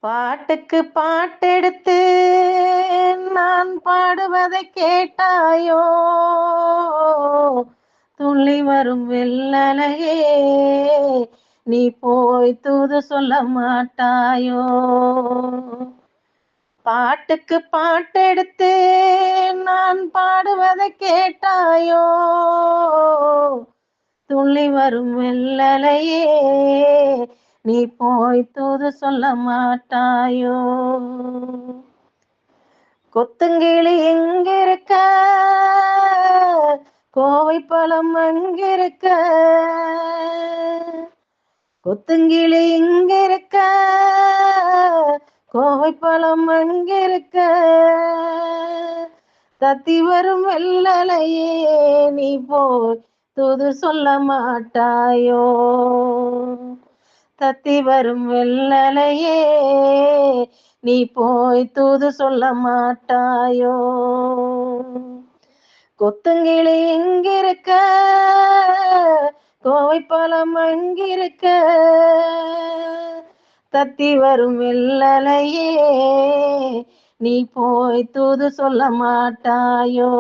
பாட்டுக்கு பாட்டெடுத்து நான் பாடுவதை கேட்டாயோ? துள்ளி வரும் வெள்ளலையே, நீ போய் தூது சொல்ல மாட்டாயோ? பாட்டுக்கு பாட்டெடுத்து நான் பாடுவதை கேட்டாயோ? துள்ளி வரும் வெள்ளலையே, நீ போய் தூது சொல்ல மாட்டாயோ? கொத்துங்கிளி எங்கிருக்க, கோவை பழம் அங்கிருக்க. கொத்துங்கிளி இங்கிருக்க, கோவை பழம் அங்கிருக்க. தத்தி வரும் வெள்ளலையே, நீ போய் தூது சொல்ல மாட்டாயோ? தத்தி வரும் வெள்ளலையே, நீ போய் தூது சொல்ல மாட்டாயோ? கொத்துங்கிளி இங்கிருக்க, கோவை பழம் அங்கிருக்க. தத்தி வரும் வெள்ளலையே, நீ போய் தூது சொல்ல மாட்டாயோ?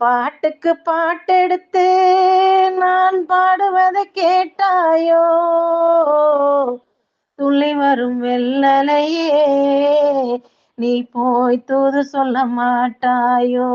பாட்டுக்கு பாட்டெடுத்து நான் பாடுவதை கேட்டாயோ? துள்ளி வரும் வெள்ளலையே, நீ போய் தூது சொல்ல மாட்டாயோ?